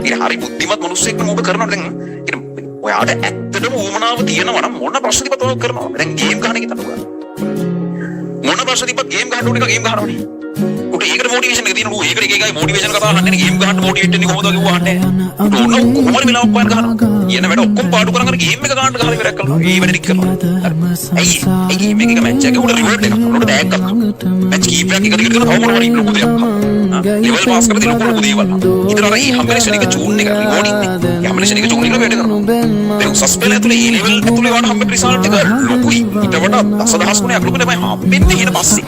ඉතින් හරි බුද්ධිමත් මිනිස්සෙක් නම් ඔබ කරනවා දැන් ඉතින් ඔයාට ඇත්තටම උවමනාව තියෙනවා නම් මොන ප්‍රශ්න තිබ්බත් ඔය කරනවා. දැන් ගේම් ගහන එක තමයි. මොන ප්‍රශ්න තිබ්බත් ගේම් ගහන්න ඕන එක ගේම් ගහනවනේ. උට ඒකට මොටිවේෂන් එක තියෙනවා. ඒකට එක එකයි මොටිවේෂන් කතා අහන්නේ ගේම් ගහන්න මොටිවේට් වෙන්නේ කොහොමද කිව්වා අහන්නේ. උට ඕන කොහොමද වෙලාවක් පාන ගහනවා. කියන වැඩ ඔක්කොම පාඩු කරන් ගේම් එක ගහන්න ගහලා ඉවරයක් කරනවා. ඒ වැඩ ටික කරනවා. ඒ ගේම් එකක මැච් එකේ උඩ රිවර්ට් එකක් උඩ ටැග් එකක්. මැච් කීපයක් එක දිගට කරනවා තවම වරින් ලොකු දෙයක්. ලෙවල් පාස් කරලා තියෙන ලොකු දේවල්. ඊතර අර මේ හැම්බෙලේෂන් එක චූන් එක රිවෝඩ් ඉන්නේ. හැම්බෙලේෂන් එක චූන් එක වැඩ කරනවා. ඒ උසස් පෙළ ඇතුලේ ඒ ලෙවල් ඇතුලේ වඩා හම්බෙ රිසල්ට් එක ලොකුයි. ඊට වඩා දසදහස් ගුණයක් ලොකු තමයි හම්බෙන්නේ ඊට පස්සේ.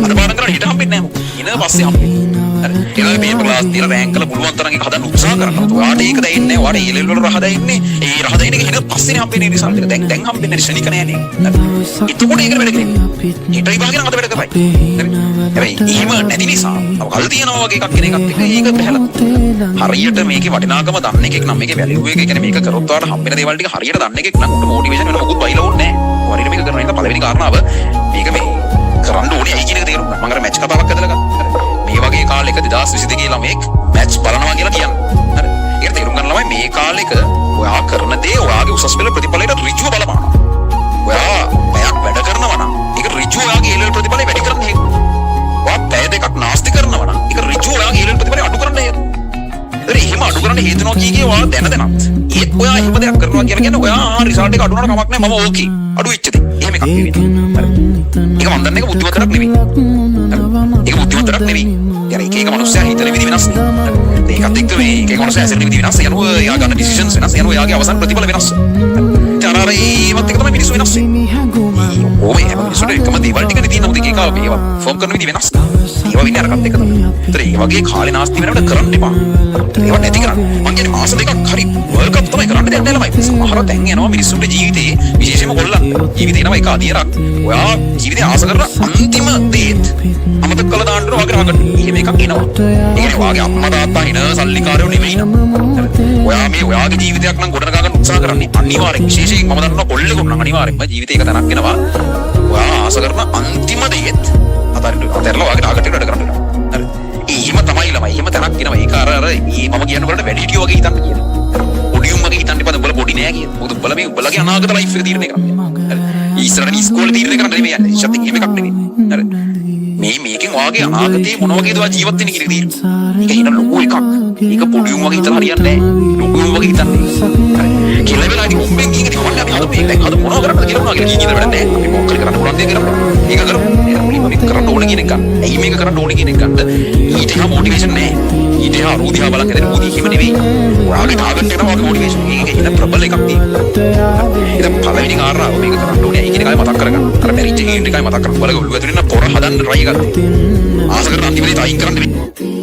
අර බාරන් කරලා හිට හම්බෙන්නේ නැහැ. ඊට පස්සේ හම්බෙන්නේ. හරි. ඒක මේ ක්ලාස් තියලා රෑන්ක් කරලා පුළුවන් තරම් ඒක හදන්න උත්සාහ කරනවා. ඔයාට ඒක දැනෙන්නේ නැහැ. ඔයාට ඒ ලෙවල් වල රහ දැනෙන්නේ. ඒ රහ දැනෙන්නේ ඊට පස්සේ හම්බෙන්නේ රිසල්ට් එක. දැන් හම්බෙන්නේ ශනික නෑනේ. ඒකට ඒකට වැඩ කරන්නේ. ඊට විභාගෙන් අද වැඩ කරපයි. හැබැයි එහෙම නැති නිසා කල් තියනවා වගේ එකක් කෙන එකත් එක ඒක බහැලා හරියට මේකේ වටිනාකම දන්න එකෙක් නම් මේකේ වැලියු එක කියන්නේ මේක කරොත් ඔයාලට හම්බෙන දේවල් ටික හරියට දන්න එකෙක් නම් උට මොටිවේෂන් වෙන මොකුත් බයිලා ඕනේ නැහැ. හරියට මේක කරන එක පළවෙනි කාරණාව මේක මේ කරන්න ඕනේ ඇයි කියන එක තේරුම් ගන්න. මම අර මැච් කතාවක් හදලා ගත්තා. මේ වගේ කාලෙක 2022 ළමෙක් මැච් බලනවා කියලා කියන්නේ. හරි. ඒක තේරුම් ගන්න ළමයි මේ කාලෙක ඔයා කරන දේ ඔයාගේ උසස් පෙළ ප්‍රතිඵලයට ඍජුව බලපානවා. ඔයා පැයක් වැඩ කරනවා නම් ඒක ඍජුව ඔයාගේ ඒ ලෙවල් ප්‍රතිඵලය වැඩි කරන්න හේතු. ඔයා පැය දෙකක් නාස්ති කරනවා නම් ඒක ඍජුව ඔයාගේ ඒ ලෙවල් ප්‍රතිඵලය අඩු කරන්න හේතු. ඒතර එහෙම අඩු කරන්න හේතුනවා කීකේ ඔයා දැනදැනත්. ඒත් ඔයා එහෙම දෙයක් කරනවා කියන්නේ ඔයා රිසල්ට් එක අඩු වුණාට කමක් නැහැ මම ඕකේ. අඩු වෙච්ච දේ. එහෙම එකක් නෙවෙයි. ඒක මන් දන්නේ ඒක බුද්ධිමත්තරක් නෙවෙයි. ඒක බුද්ධිමත්තරක් නෙවෙයි. ඒක එක මනුස්සයා හිතන විදිහ වෙනස් නේ. ඒකත් එක්ක මේ එක මනුස්සයා ඇසිරෙන විදිහ වෙනස් යනවා. එයා ගන්න ඩිසිෂන්ස් වෙනස් යනවා. එයාගේ අවසන් ප්‍රතිඵල වෙනස්. ඒවත් එක තමයි මිනිස්සු වෙනස් වෙන්නේ. ඔය හැම මිනිස්සුන්ට එකම දේවල් ටිකනේ තියෙන උදේ එකව ඒවා ෆෝම් කරන විදිහ වෙනස්. ඒවා වින්නේ අරකට එක තමයි. ඒතර ඒ වගේ කාලේ නාස්ති වෙනවට කරන්න එපා. ඒවා නැති කරන්න. මං කියන්නේ මාස දෙකක් හරි වර්ල්ඩ් කප් තමයි කරන්න දෙයක් නැහැ ළමයි. සමහර දැන් යනවා මිනිස්සුන්ට ජීවිතේ විශේෂයෙන්ම කොල්ලන් ජීවිතේ එනවා එක අදියරක්. ඔයා ජීවිතේ ආස කරන අන්තිම දේත් අමතක කළා දාන්න වගේ රහකට. එහෙම එකක් එනවා. ඒ කියන්නේ ඔයාගේ අම්මා තාත්තා හින සල්ලිකාරයෝ නෙවෙයි නම. ඔයා මේ ඔයාගේ ජීවිතයක් නම් ගොඩනගා ගන්න උත්සාහ කරන්නේ අනිවාර්යෙන් විශේෂයෙන් මම දන්නවා කොල්ලෙකුට නම් අනිවාර්යෙන්ම ජීවිතේ එක තැනක් එනවා. ඔයා ආස කරන අන්තිම දේත් අතරලා ඔයාගේ ටාගට් එකට වැඩ කරන්න වෙනවා. හරි. එහෙම තමයි ළමයි. එහෙම තැනක් එනවා. ඒක අර මේ මම කියනකොට වැඩි හිටියෝ වගේ හිතන්න කියන. පොඩියුම් වගේ හිතන්න එපා. උඹලා පොඩි නෑ කියන. මොකද උඹලා මේ උඹලගේ අනාගත ලයිෆ් එක තීරණය කරන්නේ. හරි. ඉස්සරහට ඉස්කෝලේ තීරණය කරන්න නෙමෙයි යන්නේ. ඉස්සත් එහෙම එකක් නෙමෙයි. හරි. මේකෙන් ඔයාගේ අනාගතේ මොන වගේද ඔයා ජීවත් වෙන්නේ කියන එක තීරණය. ඒක හිතන ලොකු එකක්. ඒක පොඩියුම් වගේ හිතලා හරියන්නේ නෑ. ලොකුම වගේ හිතන්නේ. හරි. කියලා වෙලා ඉතින් උඹෙන් කීයකට කවන්නේ අපි හද මේක දැන් හද මොනව කරන්නද කියලා මොනවා කියලා කීයකට වැඩ නෑ. අපි මොකක් කරන්න පුළුවන් දේ කියලා. ඒක කරමු. මේක කරන්න ඕනේ කියන එක. ඇයි මේක කරන්න ඕනේ කියන එක ගන්න. ඊට එහා මොටිවේෂන් නෑ. ඊට එහා රූදියා බලන් හදන මොදි හිම නෙවෙයි. ඔයාගේ ටාගට් එක වගේ මොටිවේෂන්. ඒක ඉන්න ප්‍රබල එකක් තියෙනවා. ඒක පළවෙනි කාරණාව මේක කරන්න ඕනේ. ඒ කියන එකයි මතක් කරගන්න. අර මෙරිට් එකේ ඉන්න එකයි මතක් කරගන්න. බලග ඔළුව ඇතුලේ ඉන්න පොර හදන්න try කරන්න. ආස කරන අන්තිමේදී තයින් කරන්න